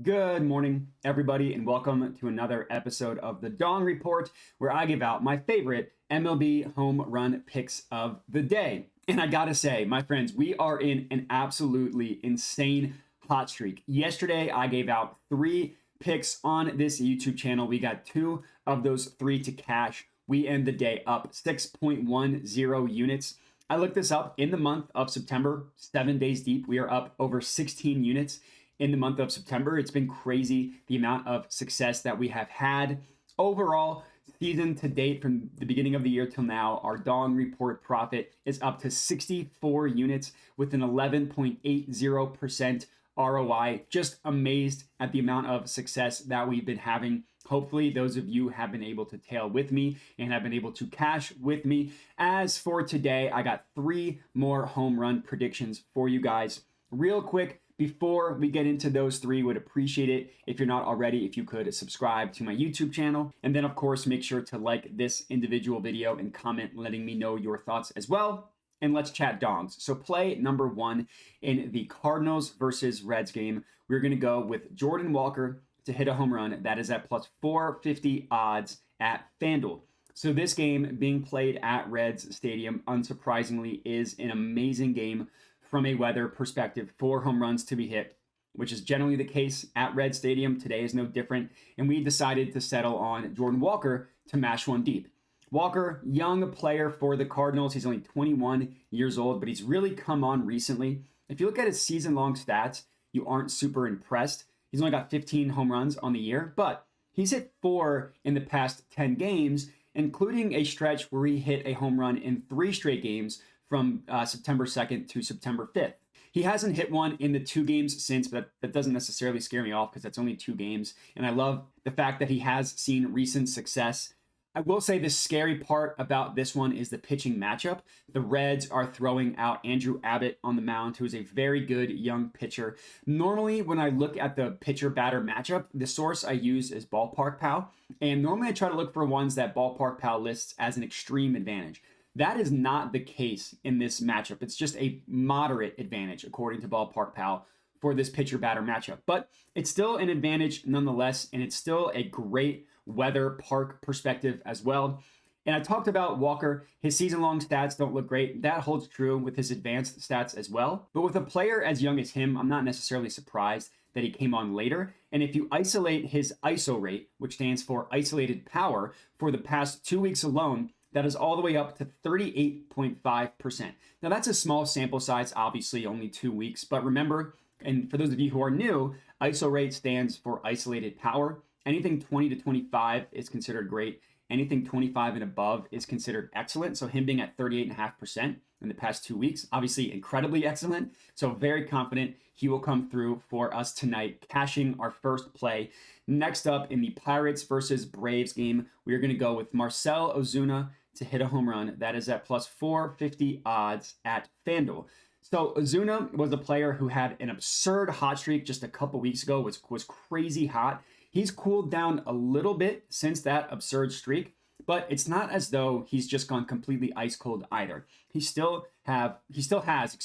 Good morning, everybody, and welcome to another episode of the Dong Report, where I give out my favorite MLB home run picks of the day. And I gotta say, my friends, we are in an absolutely insane hot streak. Yesterday, I gave out 3 picks on this YouTube channel. We got 2 of those 3 to cash. We end the day up 6.10 units. I looked this up in the month of September, 7 days deep. We are up over 16 units in the month of September. It's been crazy the amount of success that we have had. Overall, season to date from the beginning of the year till now, our Dong Report profit is up to 64 units with an 11.80% ROI. Just amazed at the amount of success that we've been having. Hopefully, those of you have been able to tail with me and have been able to cash with me. As for today, I got 3 more home run predictions for you guys. Real quick, before we get into those 3, would appreciate it if you're not already, if you could subscribe to my YouTube channel. And then, of course, make sure to like this individual video and comment letting me know your thoughts as well. And let's chat dongs. So play number 1 in the Cardinals versus Reds game. We're going to go with Jordan Walker to hit a home run. That is at plus 450 odds at FanDuel. So this game being played at Reds Stadium, unsurprisingly, is an amazing game from a weather perspective for home runs to be hit, which is generally the case at Red Stadium. Today is no different, and we decided to settle on Jordan Walker to mash one deep. Walker, young player for the Cardinals. He's only 21 years old, but he's really come on recently. If you look at his season-long stats, you aren't super impressed. He's only got 15 home runs on the year, but he's hit 4 in the past 10 games, including a stretch where he hit a home run in 3 straight games from September 2nd to September 5th. He hasn't hit one in the 2 games since, but that doesn't necessarily scare me off because that's only 2 games. And I love the fact that he has seen recent success. I will say the scary part about this one is the pitching matchup. The Reds are throwing out Andrew Abbott on the mound, who is a very good young pitcher. Normally, when I look at the pitcher-batter matchup, the source I use is Ballpark Pal. And normally I try to look for ones that Ballpark Pal lists as an extreme advantage. That is not the case in this matchup. It's just a moderate advantage, according to Ballpark Pal, for this pitcher-batter matchup. But it's still an advantage nonetheless, and it's still a great weather park perspective as well. And I talked about Walker. His season-long stats don't look great. That holds true with his advanced stats as well. But with a player as young as him, I'm not necessarily surprised that he came on later. And if you isolate his ISO rate, which stands for isolated power, for the past 2 weeks alone, that is all the way up to 38.5%. Now, that's a small sample size, obviously only 2 weeks. But remember, and for those of you who are new, ISO rate stands for isolated power. Anything 20 to 25 is considered great. Anything 25 and above is considered excellent. So him being at 38.5% in the past 2 weeks, obviously incredibly excellent. So very confident he will come through for us tonight, cashing our first play. Next up in the Pirates versus Braves game, we are going to go with Marcell Ozuna to hit a home run. That is at plus 450 odds at FanDuel. So Ozuna was a player who had an absurd hot streak just a couple weeks ago, was crazy hot. He's cooled down a little bit since that absurd streak, but it's not as though he's just gone completely ice cold either. He still has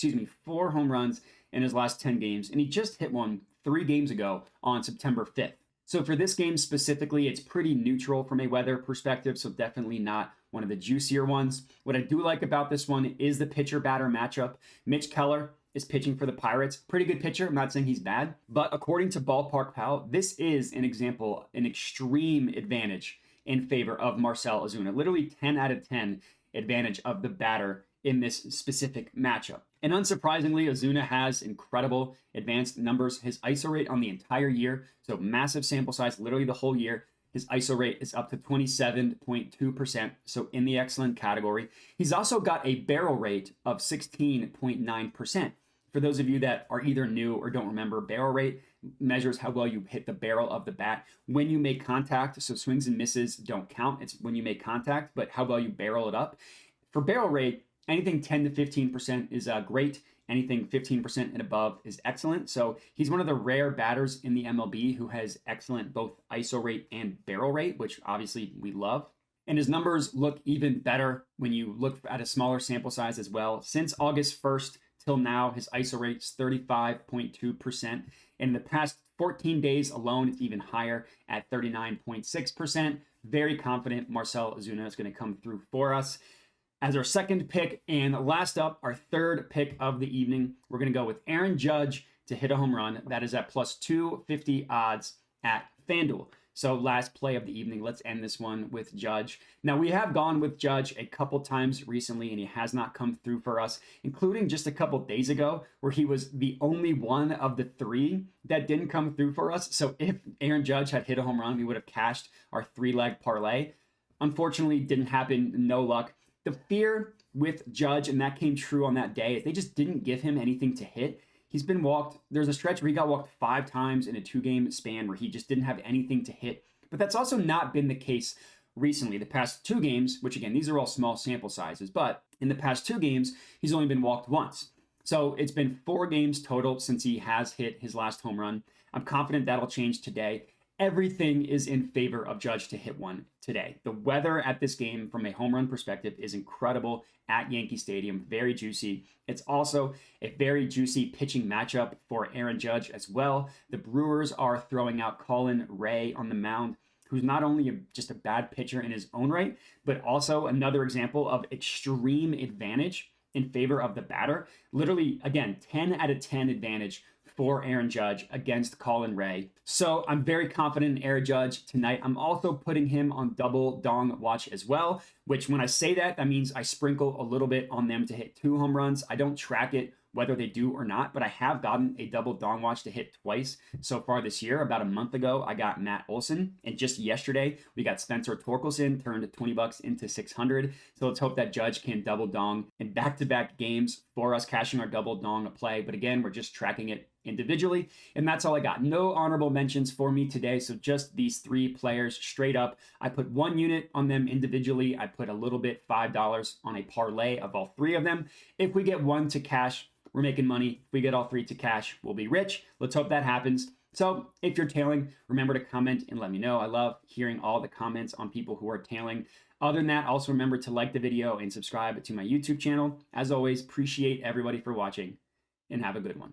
4 home runs in his last 10 games, and he just hit one 3 games ago on September 5th. So for this game specifically, it's pretty neutral from a weather perspective, so definitely not one of the juicier ones. What I do like about this one is the pitcher-batter matchup. Mitch Keller is pitching for the Pirates. Pretty good pitcher. I'm not saying he's bad, but according to Ballpark Pal, this is an example, an extreme advantage in favor of Marcell Ozuna. Literally 10 out of 10 advantage of the batter in this specific matchup. And unsurprisingly, Ozuna has incredible advanced numbers. His ISO rate on the entire year, so massive sample size, literally the whole year, his ISO rate is up to 27.2%, so in the excellent category. He's also got a barrel rate of 16.9%. For those of you that are either new or don't remember, barrel rate measures how well you hit the barrel of the bat when you make contact. So swings and misses don't count. It's when you make contact, but how well you barrel it up. For barrel rate, anything 10 to 15% is great. Anything 15% and above is excellent. So he's one of the rare batters in the MLB who has excellent both ISO rate and barrel rate, which obviously we love. And his numbers look even better when you look at a smaller sample size as well. Since August 1st till now, his ISO rate is 35.2%. And in the past 14 days alone, it's even higher at 39.6%. Very confident Marcell Ozuna is going to come through for us. As our second pick, and last up, our third pick of the evening, we're going to go with Aaron Judge to hit a home run. That is at plus 250 odds at FanDuel. So last play of the evening, let's end this one with Judge. Now, we have gone with Judge a couple times recently, and he has not come through for us, including just a couple days ago, where he was the only one of the three that didn't come through for us. So if Aaron Judge had hit a home run, we would have cashed our 3-leg parlay. Unfortunately, didn't happen. No luck. The fear with Judge, and that came true on that day, is they just didn't give him anything to hit. He's been walked. There's a stretch where he got walked 5 times in a 2-game span where he just didn't have anything to hit. But that's also not been the case recently. The past 2 games, which again, these are all small sample sizes, but in the past 2 games, he's only been walked once. So it's been 4 games total since he has hit his last home run. I'm confident that'll change today. Everything is in favor of Judge to hit one today. The weather at this game from a home run perspective is incredible at Yankee Stadium, very juicy. It's also a very juicy pitching matchup for Aaron Judge as well. The Brewers are throwing out Colin Ray on the mound, who's not only just a bad pitcher in his own right, but also another example of extreme advantage in favor of the batter. Literally, again, 10 out of 10 advantage for Aaron Judge against Colin Ray. So I'm very confident in Aaron Judge tonight. I'm also putting him on double dong watch as well, which when I say that, that means I sprinkle a little bit on them to hit 2 home runs. I don't track it whether they do or not, but I have gotten a double dong watch to hit twice so far this year. About a month ago, I got Matt Olson, and just yesterday, we got Spencer Torkelson, turned $20 into 600. So let's hope that Judge can double dong in back-to-back games for us, cashing our double dong play. But again, we're just tracking it individually, and that's all I got. No honorable mentions for me today, so just these 3 players straight up. I put 1 unit on them individually. I put a little bit, $5 on a parlay of all 3 of them. If we get 1 to cash, we're making money. If we get all 3 to cash, we'll be rich. Let's hope that happens. So if you're tailing, remember to comment and let me know. I love hearing all the comments on people who are tailing. Other than that, also remember to like the video and subscribe to my YouTube channel. As always, appreciate everybody for watching, and have a good one.